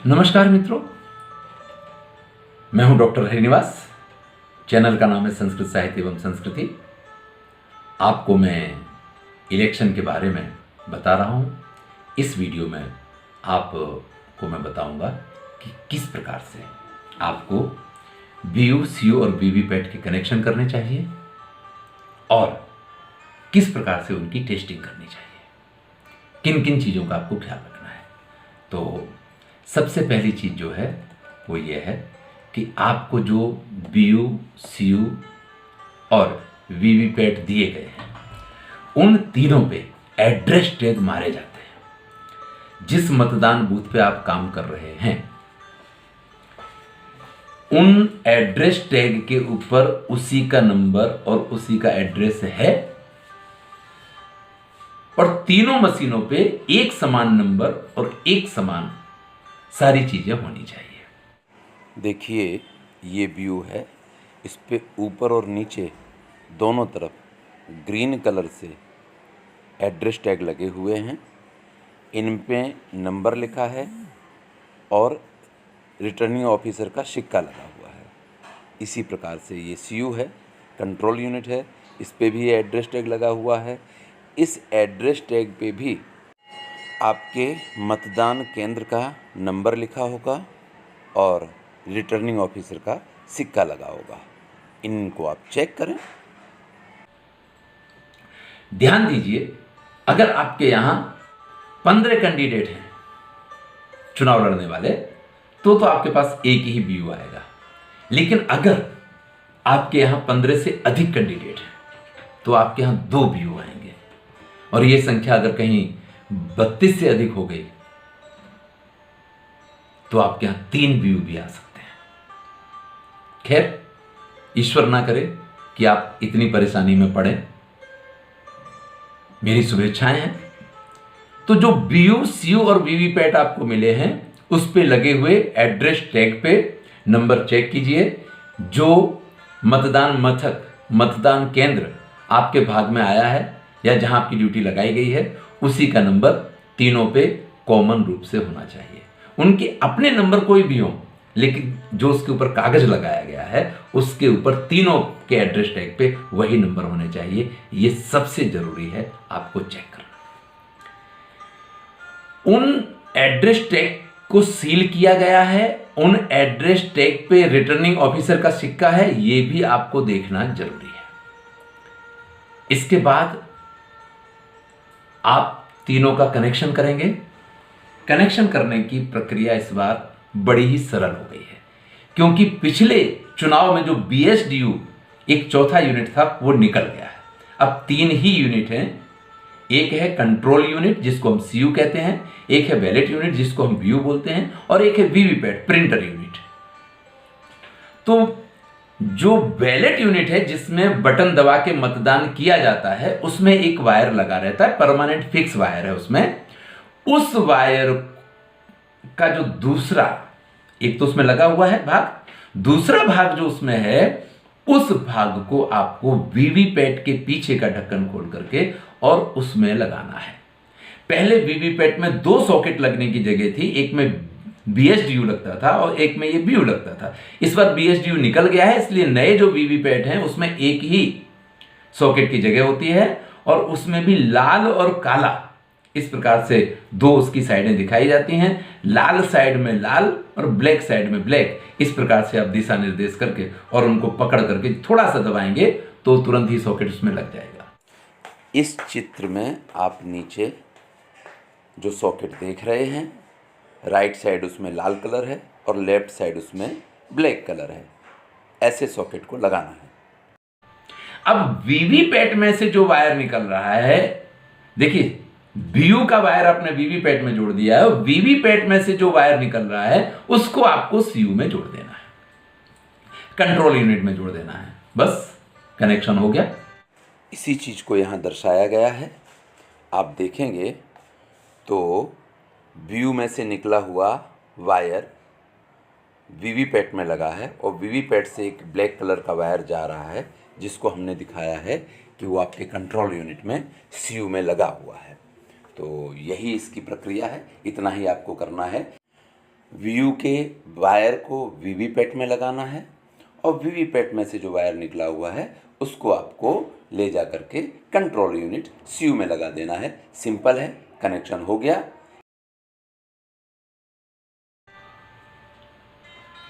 नमस्कार मित्रों, मैं हूं डॉक्टर हरिनिवास। चैनल का नाम है संस्कृत साहित्य एवं संस्कृति। आपको मैं इलेक्शन के बारे में बता रहा हूं। इस वीडियो में आपको मैं बताऊंगा कि किस प्रकार से आपको बीयू, सीयू और वीवीपैट के कनेक्शन करने चाहिए और किस प्रकार से उनकी टेस्टिंग करनी चाहिए, किन किन चीज़ों का आपको ख्याल रखना है। तो सबसे पहली चीज़ जो है वो ये है कि आपको जो बीयू, सीयू और वीवीपैट दिए गए हैं उन तीनों पे एड्रेस टैग मारे जाते हैं। जिस मतदान बूथ पे आप काम कर रहे हैं उन एड्रेस टैग के ऊपर उसी का नंबर और उसी का एड्रेस है और तीनों मशीनों पे एक समान नंबर और एक समान सारी चीजें होनी चाहिए। देखिए, ये व्यू है। इस पे ऊपर और नीचे दोनों तरफ ग्रीन कलर से एड्रेस टैग लगे हुए हैं। इन पे नंबर लिखा है और रिटर्निंग ऑफिसर का सिक्का लगा हुआ है। इसी प्रकार से ये सीयू है, कंट्रोल यूनिट है, इस पे भी एड्रेस टैग लगा हुआ है। इस एड्रेस टैग पे भी आपके मतदान केंद्र का नंबर लिखा होगा और रिटर्निंग ऑफिसर का सिक्का लगा होगा। इनको आप चेक करें। ध्यान दीजिए, अगर आपके यहां 15 कैंडिडेट हैं चुनाव लड़ने वाले तो आपके पास एक ही बीयू आएगा। लेकिन अगर आपके यहां 15 से अधिक कैंडिडेट हैं तो आपके यहां 2 बीयू आएंगे और यह संख्या अगर कहीं 32 से अधिक हो गई तो आपके यहां 3 बीयू भी आ सकते हैं। खैर, ईश्वर ना करे कि आप इतनी परेशानी में पड़े। मेरी शुभेच्छाएं हैं। तो जो बीयू, सीयू और वीवीपैट आपको मिले हैं उस पे लगे हुए एड्रेस टैग पे नंबर चेक कीजिए। जो मतदान मथक, मतदान केंद्र आपके भाग में आया है या जहां आपकी ड्यूटी लगाई गई है उसी का नंबर तीनों पे कॉमन रूप से होना चाहिए। उनके अपने नंबर कोई भी हो, लेकिन जो उसके ऊपर कागज लगाया गया है उसके ऊपर तीनों के एड्रेस टैग पे वही नंबर होने चाहिए। ये सबसे जरूरी है आपको चेक करना। उन एड्रेस टैग को सील किया गया है, उन एड्रेस टैग पे रिटर्निंग ऑफिसर का सिक्का है, ये भी आपको देखना जरूरी है। इसके बाद आप तीनों का कनेक्शन करेंगे। कनेक्शन करने की प्रक्रिया इस बार बड़ी ही सरल हो गई है, क्योंकि पिछले चुनाव में जो बीएसडीयू एक चौथा यूनिट था वो निकल गया है। अब 3 ही यूनिट हैं। एक है कंट्रोल यूनिट जिसको हम सीयू कहते हैं, एक है बैलेट यूनिट जिसको हम बीयू बोलते हैं और एक है वीवीपैट प्रिंटर यूनिट। तो जो बैलेट यूनिट है जिसमें बटन दबा के मतदान किया जाता है उसमें एक वायर लगा रहता है, परमानेंट फिक्स वायर है उसमें। उस वायर का जो दूसरा, एक तो उसमें लगा हुआ है भाग, दूसरा भाग जो उसमें है उस भाग को आपको वीवीपैट के पीछे का ढक्कन खोल करके और उसमें लगाना है। पहले वीवीपैट में 2 सॉकेट लगने की जगह थी, एक में बीएसडीयू लगता था और एक में ये बीयू लगता था। इस बार बीएसडीयू निकल गया है, इसलिए नए जो वीवीपैट हैं उसमें एक ही सॉकेट की जगह होती है और उसमें भी लाल और काला इस प्रकार से 2 उसकी साइडें दिखाई जाती हैं। लाल साइड में लाल और ब्लैक साइड में ब्लैक। इस प्रकार से आप दिशा निर्देश करके और उनको पकड़ करके थोड़ा सा दबाएंगे तो तुरंत ही सॉकेट उसमें लग जाएगा। इस चित्र में आप नीचे जो सॉकेट देख रहे हैं, राइट साइड उसमें लाल कलर है और लेफ्ट साइड उसमें ब्लैक कलर है। ऐसे सॉकेट को लगाना है। अब वीवीपैट में से जो वायर निकल रहा है, देखिए बीयू का वायर आपने वीवीपैट में जोड़ दिया है, वीवीपैट में से जो वायर निकल रहा है उसको आपको सीयू में जोड़ देना है, कंट्रोल यूनिट में जोड़ देना है। बस कनेक्शन हो गया। इसी चीज़ को यहाँ दर्शाया गया है। आप देखेंगे तो व्यू में से निकला हुआ वायर वीवीपैट में लगा है और वीवीपैट से एक ब्लैक कलर का वायर जा रहा है जिसको हमने दिखाया है कि वो आपके कंट्रोल यूनिट में सीयू में लगा हुआ है। तो यही इसकी प्रक्रिया है, इतना ही आपको करना है। वीयू के वायर को वीवीपैट में लगाना है और वीवीपैट में से जो वायर निकला हुआ है उसको आपको ले जा करके कंट्रोल यूनिट सीयू में लगा देना है। सिंपल है, कनेक्शन हो गया।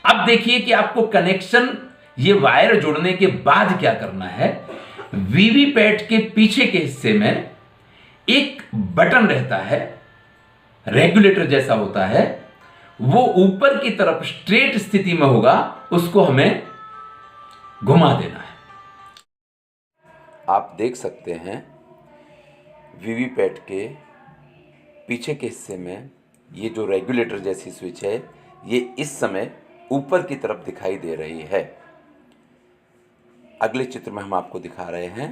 अब देखिए कि आपको कनेक्शन ये वायर जोड़ने के बाद क्या करना है। वीवीपैट के पीछे के हिस्से में एक बटन रहता है, रेगुलेटर जैसा होता है, वो ऊपर की तरफ स्ट्रेट स्थिति में होगा, उसको हमें घुमा देना है। आप देख सकते हैं वीवीपैट के पीछे के हिस्से में ये जो रेगुलेटर जैसी स्विच है ये इस समय ऊपर की तरफ दिखाई दे रही है। अगले चित्र में हम आपको दिखा रहे हैं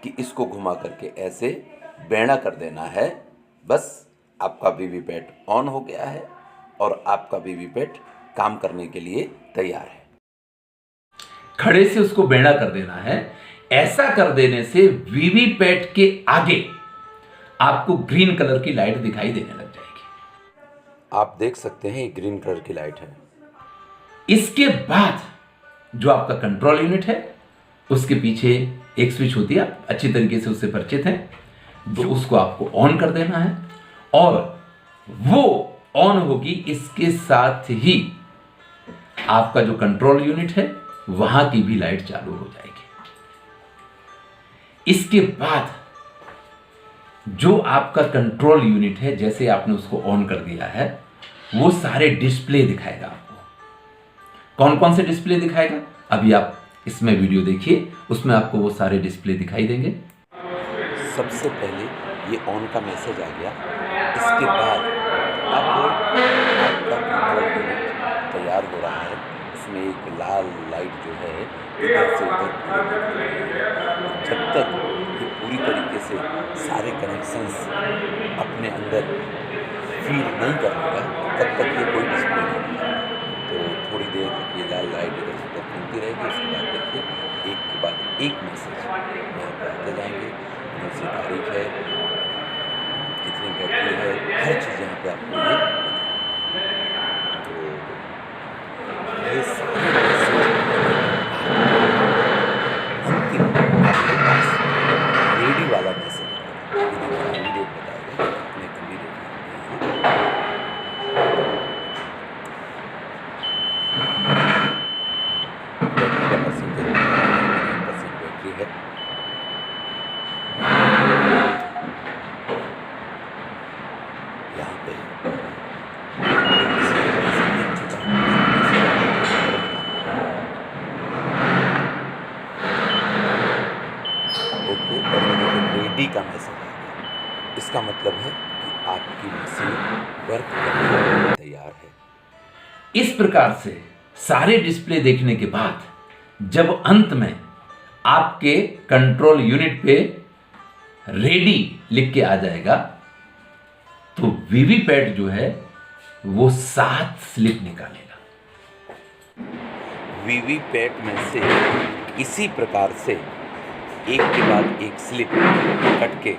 कि इसको घुमा करके ऐसे बेड़ा कर देना है। बस आपका वीवीपैट ऑन हो गया है और आपका वीवीपैट काम करने के लिए तैयार है। खड़े से उसको बेड़ा कर देना है। ऐसा कर देने से वीवीपैट के आगे आपको ग्रीन कलर की लाइट दिखाई देने लग जाएगी। आप देख सकते हैं ये ग्रीन कलर की लाइट है। इसके बाद जो आपका कंट्रोल यूनिट है उसके पीछे एक स्विच होती है, आप अच्छी तरीके से उससे परिचित हैं, तो उसको आपको ऑन कर देना है और वो ऑन होगी। इसके साथ ही आपका जो कंट्रोल यूनिट है वहां की भी लाइट चालू हो जाएगी। इसके बाद जो आपका कंट्रोल यूनिट है, जैसे आपने उसको ऑन कर दिया है, वो सारे डिस्प्ले दिखाएगा आपको। कौन कौन से डिस्प्ले दिखाएगा अभी आप इसमें वीडियो देखिए, उसमें आपको वो सारे डिस्प्ले दिखाई देंगे। सबसे पहले ये ऑन का मैसेज आ गया। इसके बाद आपका कंट्रोल यूनिट तैयार हो रहा है। इसमें एक लाल लाइट जो है इधर से उधर जब तक ये पूरी तरीके से सारे कनेक्शंस अपने अंदर फील नहीं कर लेगा तब तक ये कोई डिस्प्ले नहीं होगा। तो थोड़ी देर तक ये लाल लाइट इधर से उधर घूमती रहेगी। उसके बाद देखिए एक के बाद एक मैसेज यहाँ पर आते जाएंगे। कौन सी तारीख है, कितनी बैटरी है, हर चीज़ यहाँ पे आपको ये तो ये सारे मैसेज अंतिम आपके पास रेडी वाला मैसेज कैंडिडेट बताएगा अपने कैंडिडेट बैटरी है। यहाँ पे ओके और रेडी का मैसेज आ गया। इसका मतलब है कि आपकी मशीन वर्क करने के लिए तैयार है। इस प्रकार से सारे डिस्प्ले देखने के बाद जब अंत में आपके कंट्रोल यूनिट पे रेडी लिख के आ जाएगा तो वीवीपैट जो है वो 7 स्लिप निकालेगा। वीवीपैट में से इसी प्रकार से एक के बाद एक स्लिप कट के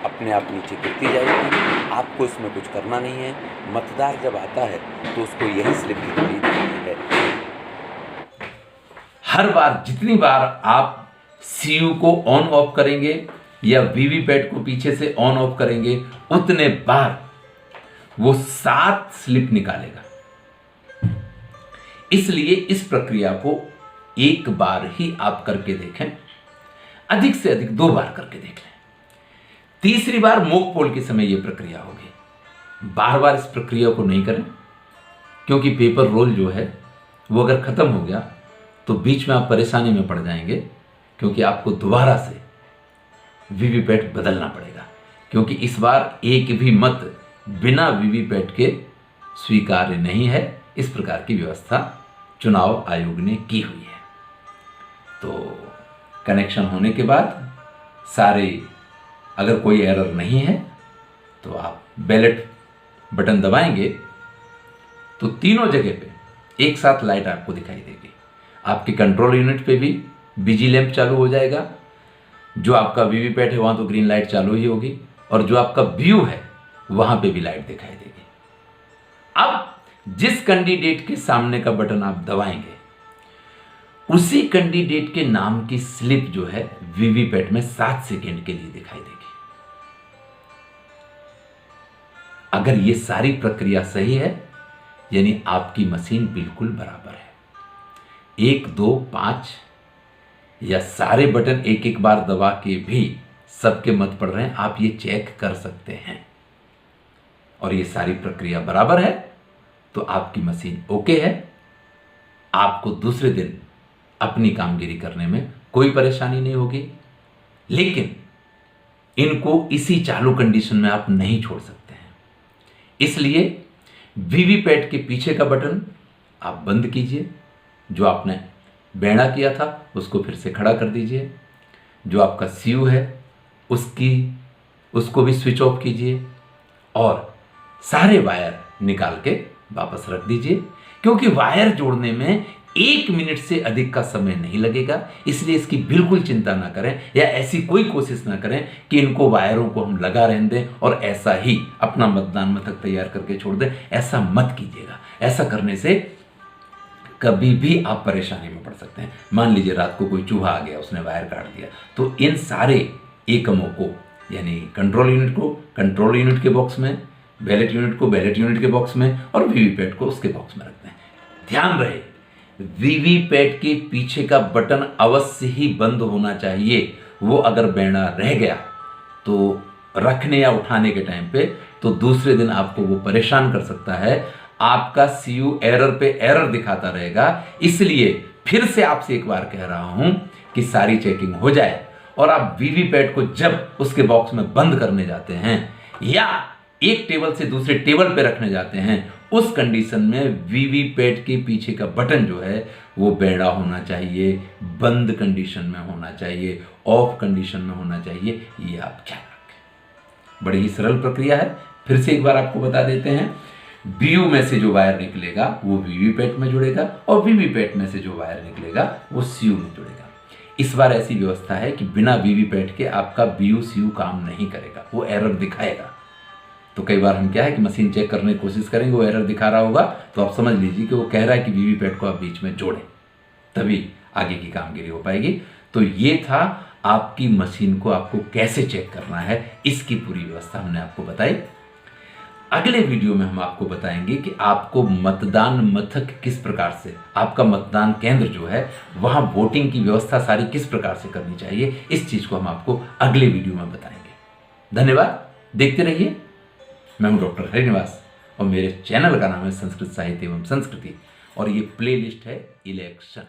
अपने आप नीचे गिरती जाएगी। आपको इसमें कुछ करना नहीं है। मतदार जब आता है तो उसको यही स्लिप दिखाई देती है। हर बार जितनी बार आप सीयू को ऑन ऑफ करेंगे या वीवीपैट को पीछे से ऑन ऑफ करेंगे उतने बार वो 7 स्लिप निकालेगा। इसलिए इस प्रक्रिया को एक बार ही आप करके देखें, अधिक से अधिक 2 बार करके देख लें। तीसरी बार मोक पोल के समय यह प्रक्रिया होगी। बार बार इस प्रक्रिया को नहीं करें, क्योंकि पेपर रोल जो है वो अगर खत्म हो गया तो बीच में आप परेशानी में पड़ जाएंगे, क्योंकि आपको दोबारा से वीवीपैट बदलना पड़ेगा। क्योंकि इस बार एक भी मत बिना वीवीपैट के स्वीकार्य नहीं है। इस प्रकार की व्यवस्था चुनाव आयोग ने की हुई है। तो कनेक्शन होने के बाद सारे, अगर कोई एरर नहीं है तो आप बैलेट बटन दबाएंगे तो तीनों जगह पे एक साथ लाइट आपको दिखाई देगी। आपके कंट्रोल यूनिट पे भी बिजी लैंप चालू हो जाएगा। जो आपका वीवीपैट है वहाँ तो ग्रीन लाइट चालू ही होगी, और जो आपका व्यू है वहाँ पे भी लाइट दिखाई देगी। अब जिस कैंडिडेट के सामने का बटन आप दबाएंगे उसी कैंडिडेट के नाम की स्लिप जो है वीवीपैट में 7 सेकेंड के लिए दिखाई देगी। अगर ये सारी प्रक्रिया सही है यानी आपकी मशीन बिल्कुल बराबर है। 1, 2, 5 या सारे बटन एक एक बार दबा के भी सबके मत पड़ रहे हैं, आप ये चेक कर सकते हैं। और ये सारी प्रक्रिया बराबर है तो आपकी मशीन ओके है। आपको दूसरे दिन अपनी कामगिरी करने में कोई परेशानी नहीं होगी। लेकिन इनको इसी चालू कंडीशन में आप नहीं छोड़ सकते हैं, इसलिए वीवीपैट के पीछे का बटन आप बंद कीजिए। जो आपने बेड़ा किया था उसको फिर से खड़ा कर दीजिए। जो आपका सीयू है उसको भी स्विच ऑफ कीजिए और सारे वायर निकाल के वापस रख दीजिए, क्योंकि वायर जोड़ने में 1 मिनट से अधिक का समय नहीं लगेगा। इसलिए इसकी बिल्कुल चिंता ना करें या ऐसी कोई कोशिश ना करें कि इनको वायरों को हम लगा रहने दें और ऐसा ही अपना मतदान मथक तैयार करके छोड़ दें। ऐसा मत कीजिएगा। ऐसा करने से कभी भी आप परेशानी में पड़ सकते हैं। मान लीजिए रात को कोई चूहा आ गया, उसने वायर काट दिया, तो इन सारे एकमों को यानी कंट्रोल यूनिट को कंट्रोल यूनिट के बॉक्स में, बैलेट यूनिट को बैलेट यूनिट के बॉक्स में और वीवीपैट को उसके बॉक्स में रखते हैं। ध्यान रहे वीवीपैट के पीछे का बटन अवश्य ही बंद होना चाहिए। वो अगर बेड़ा रह गया तो रखने या उठाने के टाइम पे तो दूसरे दिन आपको वो परेशान कर सकता है। आपका सीयू एरर पे एरर दिखाता रहेगा। इसलिए फिर से आपसे एक बार कह रहा हूं कि सारी चेकिंग हो जाए और आप वीवीपैट को जब उसके बॉक्स में बंद करने जाते हैं या एक टेबल से दूसरे टेबल पे रखने जाते हैं, उस कंडीशन में वीवीपैट के पीछे का बटन जो है वो बेड़ा होना चाहिए, बंद कंडीशन में होना चाहिए, ऑफ कंडीशन में होना चाहिए। ये आप ख्याल रखें। बड़ी ही सरल प्रक्रिया है। फिर से एक बार आपको बता देते हैं। बीयू में से जो वायर निकलेगा वो वीवीपैट में जुड़ेगा और वीवीपैट में से जो वायर निकलेगा वो सीयू में जुड़ेगा। इस बार ऐसी व्यवस्था है कि बिना वीवीपैट के आपका बीयू सीयू काम नहीं करेगा, वो एरर दिखाएगा। तो कई बार हम क्या है कि मशीन चेक करने की कोशिश करेंगे, वो एरर दिखा रहा होगा तो आप समझ लीजिए कि वो कह रहा है कि वीवीपैट को आप बीच में जोड़ें, तभी आगे की कामगिरी हो पाएगी। तो ये था आपकी मशीन को आपको कैसे चेक करना है, इसकी पूरी व्यवस्था हमने आपको बताई। अगले वीडियो में हम आपको बताएंगे कि आपको मतदान मथक किस प्रकार से, आपका मतदान केंद्र जो है वहां वोटिंग की व्यवस्था सारी किस प्रकार से करनी चाहिए। इस चीज को हम आपको अगले वीडियो में बताएंगे। धन्यवाद, देखते रहिए। मैं हूं डॉक्टर हरिनिवास और मेरे चैनल का नाम है संस्कृत साहित्य एवं संस्कृति और ये प्लेलिस्ट है इलेक्शन।